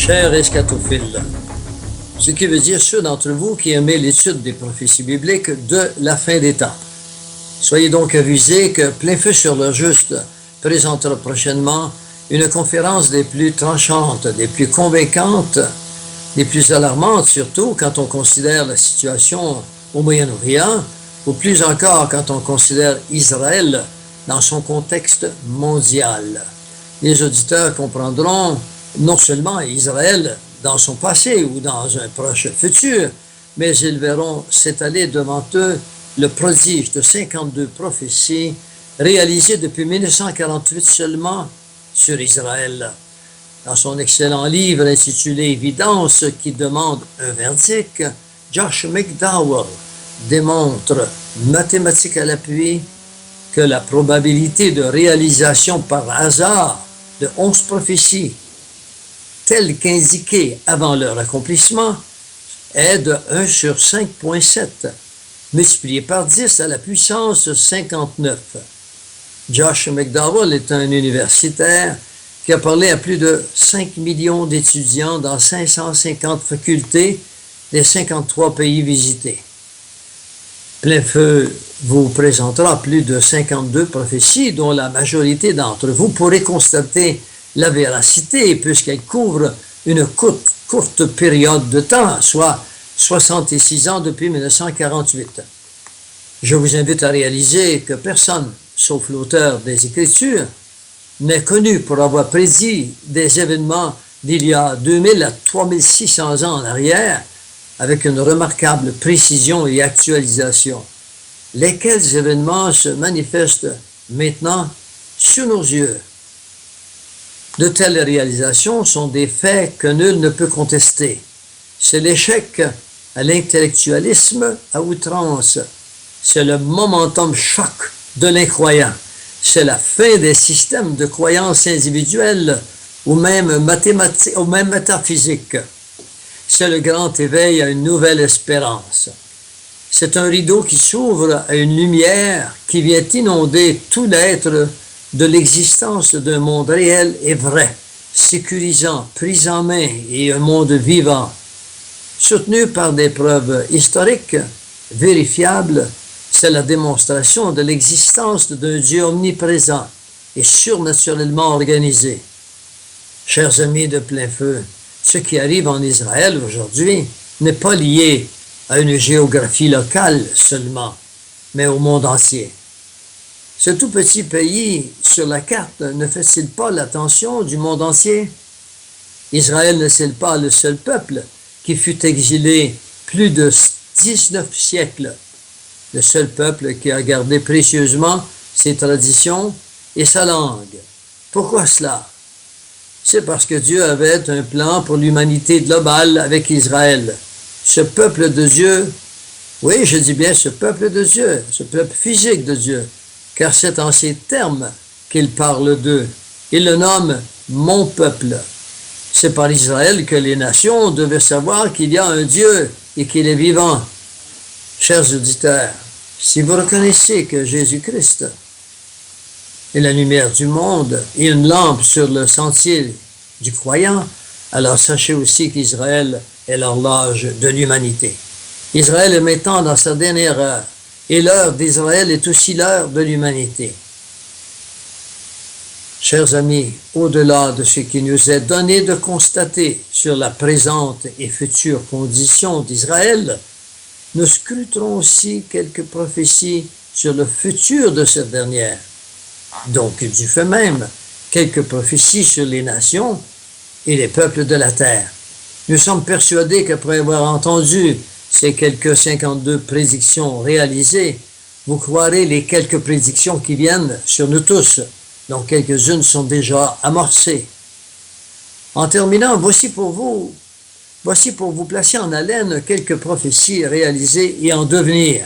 Cher eschatophile, ce qui veut dire ceux d'entre vous qui aimez l'étude des prophéties bibliques de la fin des temps. Soyez donc avisés que Plein Feu sur le Juste présentera prochainement une conférence des plus tranchantes, des plus convaincantes, des plus alarmantes surtout quand on considère la situation au Moyen-Orient, ou plus encore quand on considère Israël dans son contexte mondial. Les auditeurs comprendront non seulement Israël dans son passé ou dans un proche futur, mais ils verront s'étaler devant eux le prodige de 52 prophéties réalisées depuis 1948 seulement sur Israël. Dans son excellent livre intitulé Évidence qui demande un verdict, Josh McDowell démontre, mathématiques à l'appui, que la probabilité de réalisation par hasard de 11 prophéties telles qu'indiquées avant leur accomplissement est de 1 sur 5,7, multiplié par 10 à la puissance 59. Josh McDowell est un universitaire qui a parlé à plus de 5 millions d'étudiants dans 550 facultés des 53 pays visités. Plein Feu vous présentera plus de 52 prophéties dont la majorité d'entre vous pourrez constater la véracité puisqu'elle couvre une courte période de temps, soit 66 ans depuis 1948. Je vous invite à réaliser que personne, sauf l'auteur des Écritures, n'est connu pour avoir prédit des événements d'il y a 2000 à 3600 ans en arrière avec une remarquable précision et actualisation. Lesquels événements se manifestent maintenant sous nos yeux? De telles réalisations sont des faits que nul ne peut contester. C'est l'échec à l'intellectualisme à outrance. C'est le momentum choc de l'incroyant. C'est la fin des systèmes de croyances individuelles ou même mathématiques, ou même métaphysiques. C'est le grand éveil à une nouvelle espérance. C'est un rideau qui s'ouvre à une lumière qui vient inonder tout l'être de l'existence d'un monde réel et vrai, sécurisant, pris en main et un monde vivant. Soutenu par des preuves historiques, vérifiables, c'est la démonstration de l'existence d'un Dieu omniprésent et surnaturellement organisé. Chers amis de Plein Feu, ce qui arrive en Israël aujourd'hui n'est pas lié à une géographie locale seulement, mais au monde entier. Ce tout petit pays sur la carte ne fait-il pas l'attention du monde entier? Israël n'est-il pas le seul peuple qui fut exilé plus de 19 siècles? Le seul peuple qui a gardé précieusement ses traditions et sa langue. Pourquoi cela? C'est parce que Dieu avait un plan pour l'humanité globale avec Israël. Ce peuple de Dieu, oui, je dis bien ce peuple de Dieu, ce peuple physique de Dieu, car c'est en ces termes qu'il parle d'eux. Il le nomme « mon peuple ». C'est par Israël que les nations devaient savoir qu'il y a un Dieu et qu'il est vivant. Chers auditeurs, si vous reconnaissez que Jésus-Christ est la lumière du monde et une lampe sur le sentier du croyant, alors sachez aussi qu'Israël est l'horloge de l'humanité. Israël est maintenant dans sa dernière heure, et l'heure d'Israël est aussi l'heure de l'humanité. Chers amis, au-delà de ce qui nous est donné de constater sur la présente et future condition d'Israël, nous scruterons aussi quelques prophéties sur le futur de cette dernière. Donc, du fait même, quelques prophéties sur les nations et les peuples de la terre. Nous sommes persuadés qu'après avoir entendu ces quelques 52 prédictions réalisées, vous croirez les quelques prédictions qui viennent sur nous tous, dont quelques-unes sont déjà amorcées. En terminant, voici pour vous placer en haleine quelques prophéties réalisées et en devenir.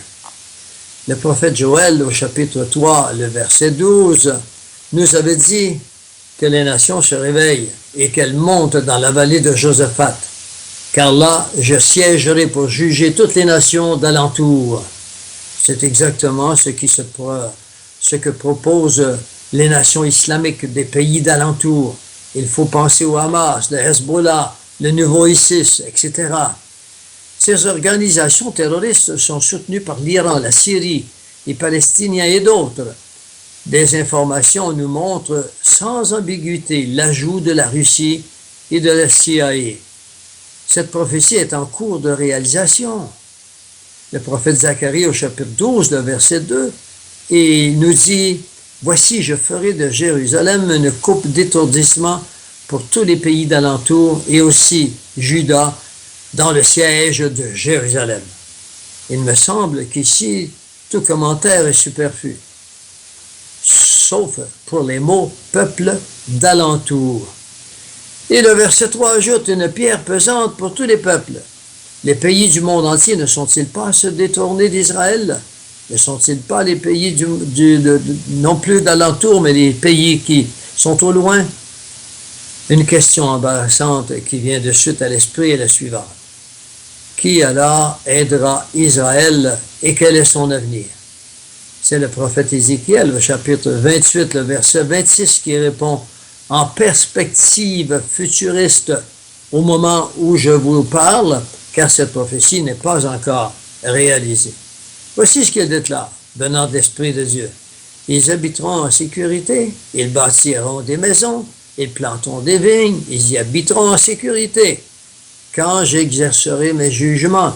Le prophète Joël, au chapitre 3, le verset 12, nous avait dit que les nations se réveillent et qu'elles montent dans la vallée de Josaphat, car là, je siégerai pour juger toutes les nations d'alentour. C'est exactement ce que proposent les nations islamiques des pays d'alentour. Il faut penser au Hamas, le Hezbollah, le nouveau ISIS, etc. Ces organisations terroristes sont soutenues par l'Iran, la Syrie, les Palestiniens et d'autres. Des informations nous montrent sans ambiguïté l'ajout de la Russie et de la CIA. Cette prophétie est en cours de réalisation. Le prophète Zacharie au chapitre 12, le verset 2, et il nous dit « Voici, je ferai de Jérusalem une coupe d'étourdissement pour tous les pays d'alentour et aussi Juda dans le siège de Jérusalem. » Il me semble qu'ici, tout commentaire est superflu, sauf pour les mots « peuple d'alentour ». Et le verset 3 ajoute une pierre pesante pour tous les peuples. Les pays du monde entier ne sont-ils pas à se détourner d'Israël? Ne sont-ils pas les pays non plus d'alentour, mais les pays qui sont au loin? Une question embarrassante qui vient de suite à l'esprit est la suivante. Qui alors aidera Israël et quel est son avenir? C'est le prophète Ézéchiel, au chapitre 28, le verset 26, qui répond en perspective futuriste au moment où je vous parle, car cette prophétie n'est pas encore réalisée. Voici ce qu'il déclare, venant de l'Esprit de Dieu. Ils habiteront en sécurité, ils bâtiront des maisons, ils planteront des vignes, ils y habiteront en sécurité, quand j'exercerai mes jugements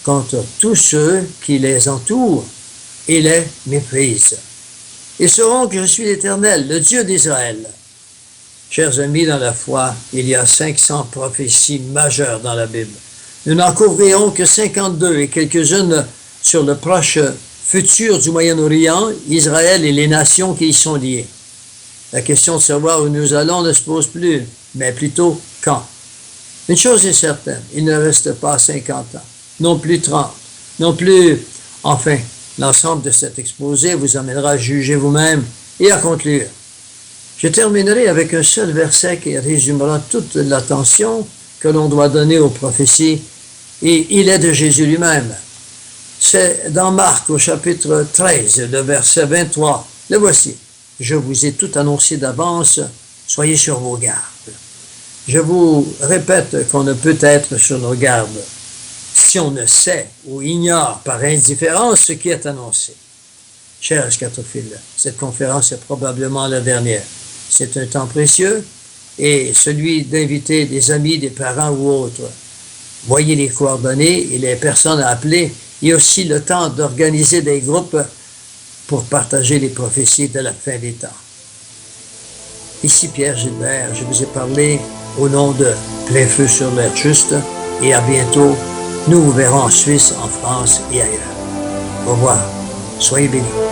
contre tous ceux qui les entourent et les méprisent. Ils sauront que je suis l'Éternel, le Dieu d'Israël. Chers amis dans la foi, il y a 500 prophéties majeures dans la Bible. Nous n'en couvrirons que 52 et quelques-unes sur le proche futur du Moyen-Orient, Israël et les nations qui y sont liées. La question de savoir où nous allons ne se pose plus, mais plutôt quand. Une chose est certaine, il ne reste pas 50 ans, non plus 30, non plus, enfin, l'ensemble de cet exposé vous amènera à juger vous-même et à conclure. Je terminerai avec un seul verset qui résumera toute l'attention que l'on doit donner aux prophéties, et il est de Jésus lui-même. C'est dans Marc au chapitre 13, le verset 23. Le voici. Je vous ai tout annoncé d'avance, soyez sur vos gardes. Je vous répète qu'on ne peut être sur nos gardes si on ne sait ou ignore par indifférence ce qui est annoncé. Chers scatophiles, cette conférence est probablement la dernière. C'est un temps précieux et celui d'inviter des amis, des parents ou autres. Voyez les coordonnées et les personnes à appeler. Il y a aussi le temps d'organiser des groupes pour partager les prophéties de la fin des temps. Ici Pierre Gilbert, je vous ai parlé au nom de Plein Feu sur l'air juste et à bientôt. Nous vous verrons en Suisse, en France et ailleurs. Au revoir. Soyez bénis.